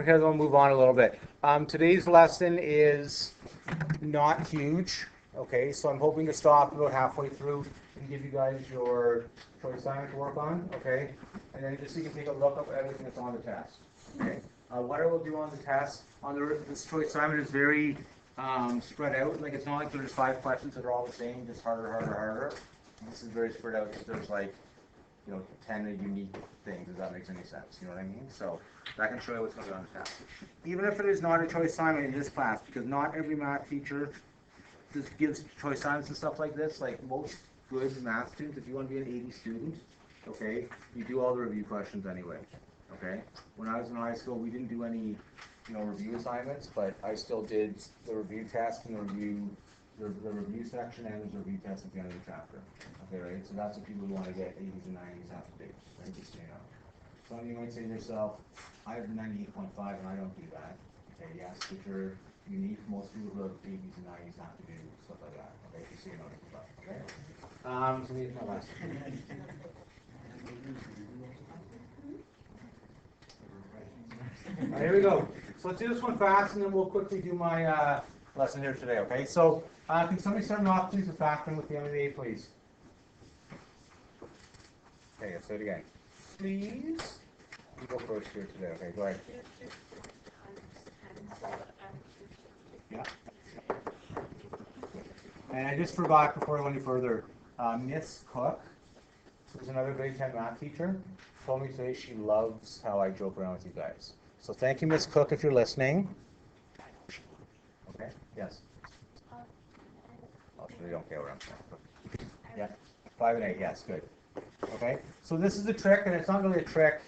Okay, we'll move on a little bit. Today's lesson is not huge, okay? So I'm hoping to stop about halfway through and give you guys your choice assignment to work on, okay? And then just so you can take a look at everything that's on the test, okay? What I will do on the test, this choice assignment is very spread out. Like, it's not like there's 5 questions that are all the same, just harder, harder, harder. This is very spread out because there's like, 10 unique things, if that makes any sense, you know what I mean? So that can show you what's going to be on the test. Even if it is not a choice assignment in this class, because not every math teacher just gives choice assignments and stuff like this. Like most good math students, if you want to be an 80 student, okay, you do all the review questions anyway, okay? When I was in high school, we didn't do any, review assignments, but I still did the review test and the review section, and there's a review test at the end of the chapter. Okay, right? So that's what people who want to get 80s and 90s have to do, right? Just so you know. Some of you might say to yourself, I have 98.5 and I don't do that. Okay, yes, but you're unique. Most people who have 80s and 90s have to do stuff like that. Okay, just so you know. Okay? So here's my last. Here we go. So let's do this one fast, and then we'll quickly do my lesson here today, okay? So can somebody start me off, please, with factoring with the end of the A, please? Okay, let's do it again. Please. You go first here today, okay? Go ahead. Yeah. And I just forgot before I went any further, Miss Cook, who's another grade 10 math teacher, told me today she loves how I joke around with you guys. So thank you, Miss Cook, if you're listening. Okay, yes. Oh, so they don't care what I'm saying. Yeah, 5 and 8, yes, good. Okay, so this is a trick, and it's not really a trick,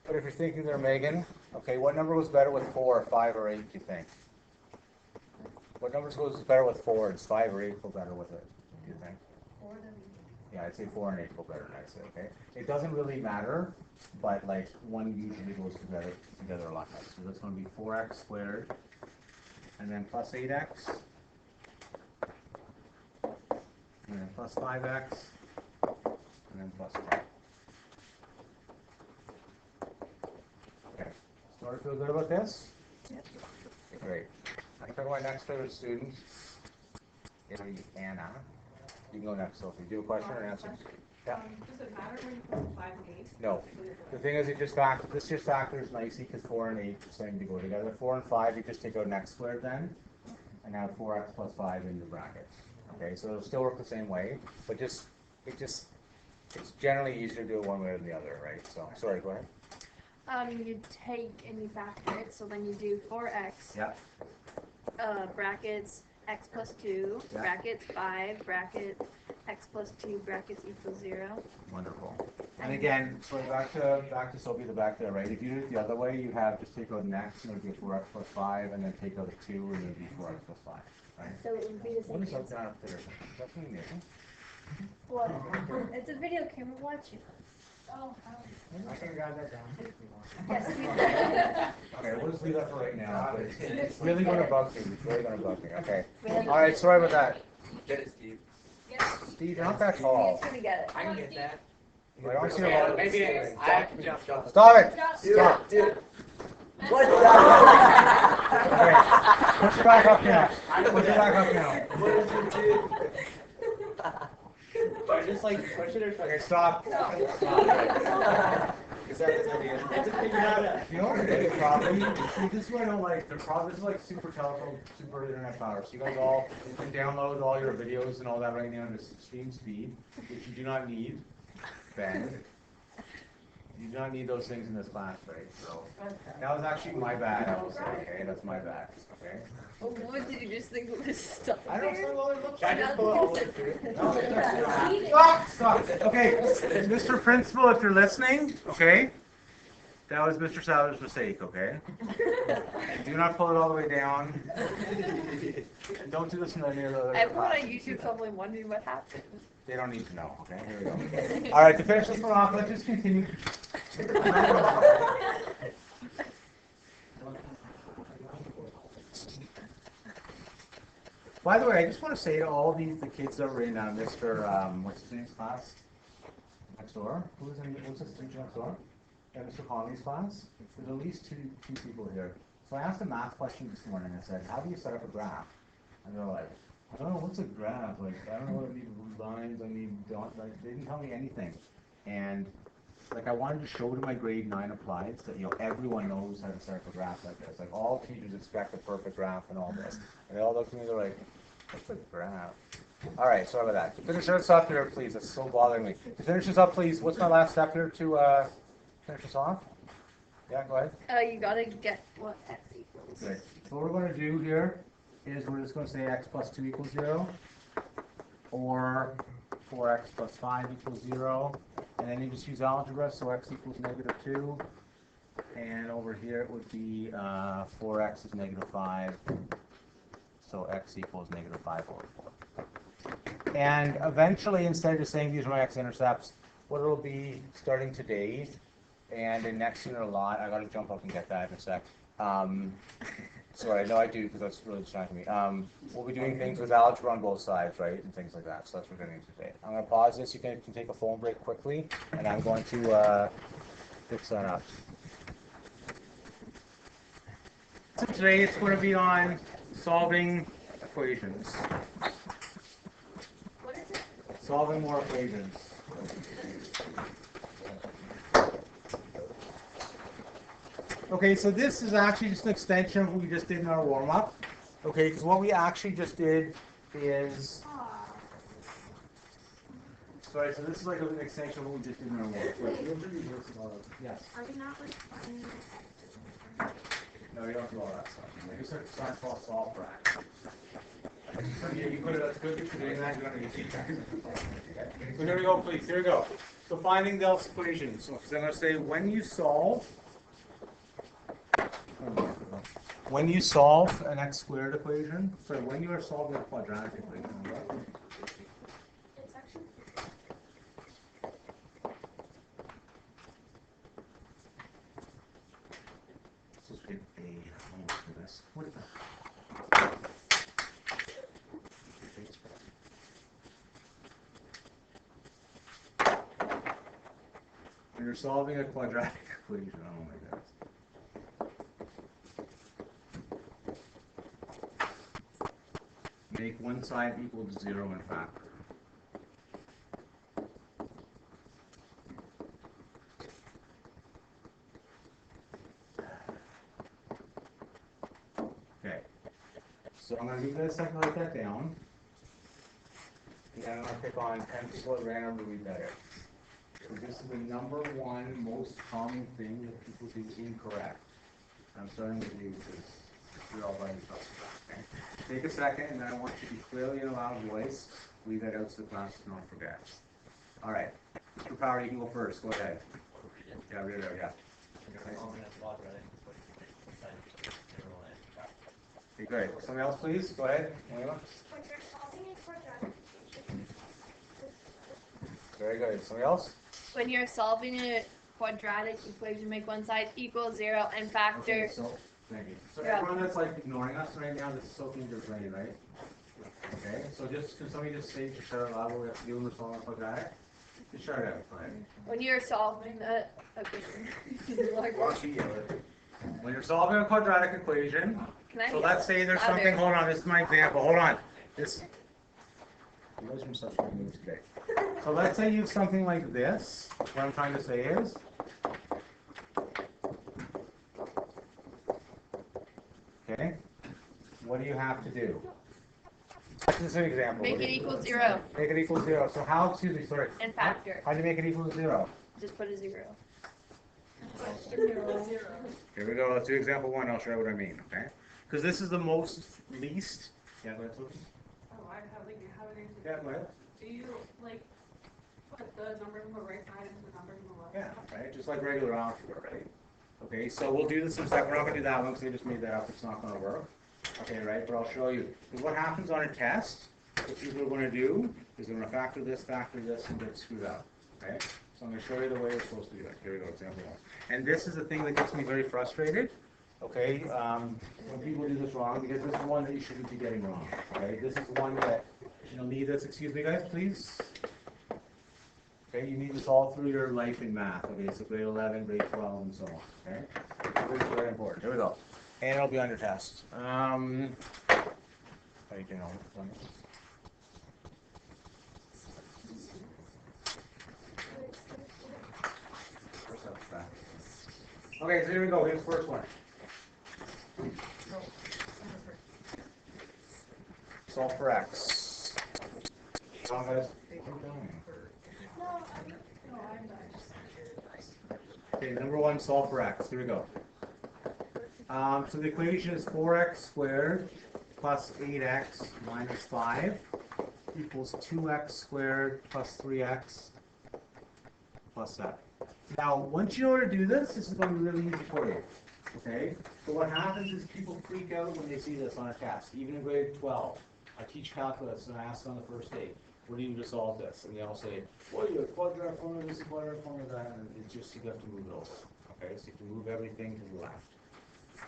but if you're thinking there, Megan, okay, what number was better with 4, 5, or 8, do you think? What numbers goes better with 4? Does 5 or 8 go better with it, do you think? 4 and 8. Yeah, I'd say 4 and 8 go better, I'd say, okay? It doesn't really matter, but like one usually goes together a lot better. So that's going to be 4x squared, and then plus 8x, and then plus 5x, and then plus 5. Okay, start to feel good about this? Yep. Okay, great. I'm talking about my next favorite student. It'll be Anna. You can go next, Sophie. Do you have a question or an answer? Yeah. Does it matter when you put 5 and 8? No. The thing is, this just factors nicely because 4 and 8 are starting to go together. 4 and 5, you just take out an x squared then, and have 4x plus 5 in the brackets. Okay, so it'll still work the same way, but it's generally easier to do it one way than the other, right? So, sorry, go ahead. You take and you factor it, so then you do 4x. Yeah. Brackets x plus 2, yeah. Brackets 5, bracket x plus 2, brackets equals 0. Wonderful. And again, so back to Sophie, the back there, right? If you do it the other way, you have just take out an x, and it'll be 4x plus 5, and then take out a 2, and it'll be 4x plus 5, right? So it would be the same. What is up down up there? That's something new. What? It's a video camera watching. Oh, I can grab that down if you want. yes. Okay, we'll just leave that for right now. But it's really going to bug me. It's really going to bug me. Okay. All right, sorry about that. Get it, Steve. Steve, you're not that tall. He's gonna get it. I can get that. I don't see a lot of Maybe I have to jump. Stop it! Stop. Dude. What? Okay. Push it back up now. Push it back up now. What is it, dude? Or just like push it or something. Okay, stop. Stop. Is that the idea? It's a figure out. You know what the biggest problem? See, this is what I don't like. The problem is like super telephone, super internet power. So you guys all can download all your videos and all that right now at extreme speed, which you do not need. Ben, you do not need those things in this class, right? So that was actually my bad. I will say, okay, that's my bad. Okay. Oh, what did you just think was stuff? I don't know what it looks Should I like. just pull it all the way through? Stop. Okay, Mr. Principal, if you're listening, okay, that was Mr. Sadler's mistake, okay? Do not pull it all the way down. And don't do this in any other Everyone on classes. YouTube probably wondering what happened. They don't need to know, okay? Here we go. All right, to finish this one off, let's just continue. By the way, I just want to say to all the kids that were in Mr. What's his name's class? Next door? Who's this teacher next door? in Mr. Conley's class, there's at least two people here. So I asked a math question this morning. I said, how do you set up a graph? And they're like, I don't know, what's a graph? Like, I don't know what I need lines, I need dot, like, they didn't tell me anything. And like, I wanted to show to my grade 9 applieds that, everyone knows how to set up a graph like this. Like, all teachers expect a perfect graph and all this. And they all look at me, they're like, what's a graph? All right, sorry about that. To finish this up here, please. That's so bothering me. To finish this up, please. What's my last step here to finish this off? Yeah, go ahead. You gotta get what x equals. Okay. So what we're going to do here is we're just going to say x plus 2 equals 0, or 4x plus 5 equals 0, and then you just use algebra, so x equals -2, and over here it would be 4x is -5, so x equals -5/4. And eventually, instead of just saying these are my x-intercepts, what it'll be starting today, and in next unit a lot, I gotta jump up and get that in a sec. Sorry, no, I do, because that's really distracting me. We'll be doing things with algebra on both sides, right, and things like that, so that's what we're going to do today. I'm going to pause this, you can take a phone break quickly, and I'm going to fix that up. So today it's going to be on solving equations. What is it? Solving more equations. Okay, so this is actually just an extension of what we just did in our warm-up. Okay, because what we actually just did is, sorry, so this is like an extension of what we just did in our warm-up. Yes. Are you not responding? No, you don't do all that stuff. You just start to solve for X. Yeah, you put it, that's good for doing that, you don't need to teach that. Okay. So here we go, please, here we go. So finding Del's equation. So I'm going to say when you solve an x squared equation, sorry, when you are solving a quadratic equation, It's actually. this is grade A. Oh, goodness. What is that? When you're solving a quadratic equation, oh my goodness. Make one side equal to 0 and factor. Okay. So I'm going to give you a second to write that down. And I'm going to pick on 10 people at random to read that out. So this is the number one most common thing that people do incorrect. I'm starting with you because you're all writing stuff. Okay? Take a second, and then I want you to be clearly in a loud voice. Read that out so the class does not forget. All right. Mr. Power, you can go first. Go ahead. Yeah, read it out, yeah. Okay, great. Somebody else, please. Go ahead. Anyone? When you're solving a quadratic equation. Very good. Somebody else? When you're solving a quadratic equation, make one side equal 0 and factor. Okay, so, thank you. So everyone that's like ignoring us right now, this is soaking your brain, right? Okay, so just, can somebody just say to shut it loud what we have to do when we're solving a quadratic? Just shut it out, fine. When you're solving a equation. Why don't you yell it? When you're solving a quadratic equation, Can I so yell let's say there's louder? something, hold on, this is my example, hold on. This, you guys are in such good mood today. So let's say you have something like this. What I'm trying to say is, okay, what do you have to do? This is an example. Make it equal 0 Make it equal 0. So how, excuse me, sorry. and factor. How do you make it equal to 0? Just put a 0. Here we go. Let's do example 1. I'll show you what I mean, okay? Because this is the most least. Yeah, go ahead, Luke. Oh, I have like, how do Yeah, go ahead. you like put the numbers on the right side and the numbers on the left? Yeah, right? Just like regular algebra, right? Okay, so we'll do this in a second. We're not going to do that one because I just made that up. It's not going to work. Okay, right? But I'll show you. Because what happens on a test, what people are going to do is they're going to factor this, and get screwed up. Okay? So I'm going to show you the way we're supposed to do it. Here we go, example 1. And this is the thing that gets me very frustrated. Okay, when people do this wrong, because this is one that you shouldn't be getting wrong. Okay, this is one that, leave this, excuse me guys, please. Okay, Okay, you need this all through your life in math. Okay, so grade 11, grade 12, and so on. Okay, this is very important. Here we go. And it'll be on your test. How you doing on this? Okay, so here we go. Here's the first one. Solve for x. No, I'm Okay, number one, solve for x. Here we go. So the equation is 4x squared plus 8x minus 5 equals 2x squared plus 3x plus 7. Now, once you know how to do this, this is going to be really easy for you. Okay? But what happens is people freak out when they see this on a test, even in grade 12. I teach calculus and I ask on the first day, what do you do to solve this? And they all say, well, you have quadratic formula, this is quadratic formula, that, and it's just you have to move it over. Okay? So you can move everything to the left.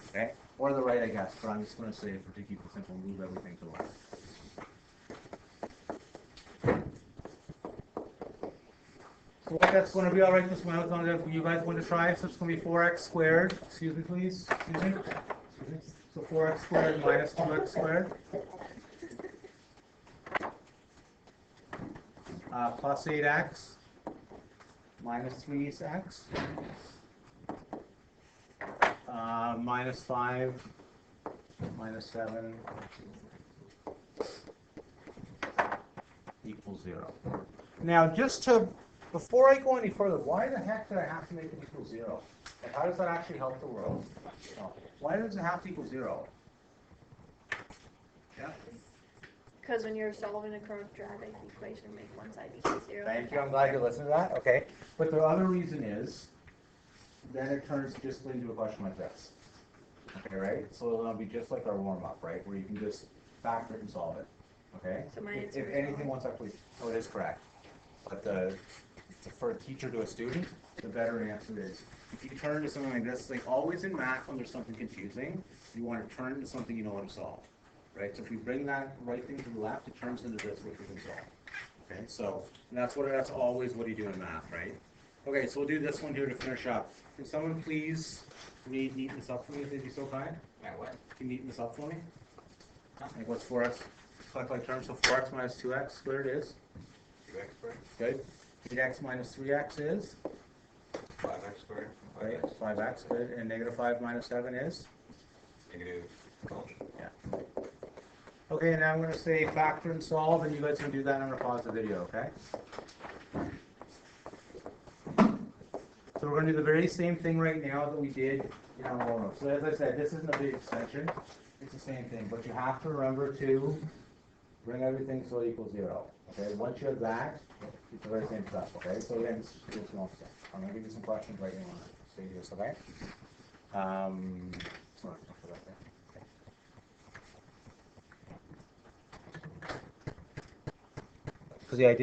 Okay? Or the right, I guess, but I'm just going to say, for to keep it simple, move everything to the left. So that's going to be all right this one. I was going to, you guys want to try? So it's going to be 4x squared. Excuse me, please. Excuse me. So 4x squared minus 2x squared. Plus 8x minus 3x. Minus 5 minus 7 equals 0. Now, just to, before I go any further, why the heck did I have to make it equal 0? Like, how does that actually help the world? Why does it have to equal 0? Yeah. Because when you're solving a quadratic equation, make one side equal 0. Thank you. I'm glad you listened to that. Okay. But the other reason is, then it turns just into a question like this. Okay, right? So it'll be just like our warm-up, right? Where you can just factor it and solve it. Okay? So my If answer is anything, wrong. once I please. Oh, it is correct. But for a teacher to a student, the better answer is. If you turn to something like this, like always in math, when there's something confusing, you want to turn to something you know how to solve. Right? So if we bring that right thing to the left, it turns into this, which we can solve. Okay, so that's always what you do in math, right? Okay, so we'll do this one here to finish up. Can someone please neaten this up for me if they'd be so kind? Yeah, what? Can you neaten this up for me? Like what's 4x? Collect like terms, so 4x minus 2x squared is? 2x squared, Good. 8x minus 3x is? 5x squared, Right, 5x, good. And negative 5 minus 7 is? negative 12. Yeah. Okay, now I'm going to say factor and solve, and you guys can do that. I'm going to pause the video, okay? So we're going to do the very same thing right now that we did in our warm-up. So as I said, this isn't a big extension. It's the same thing, but you have to remember to bring everything so it equals 0. Okay, once you have that, it's the very same stuff, okay? So again, this is just small stuff. I'm going to give you some questions right now on it. So you do this, okay? Sorry, don't put that there. Because yeah, I didn't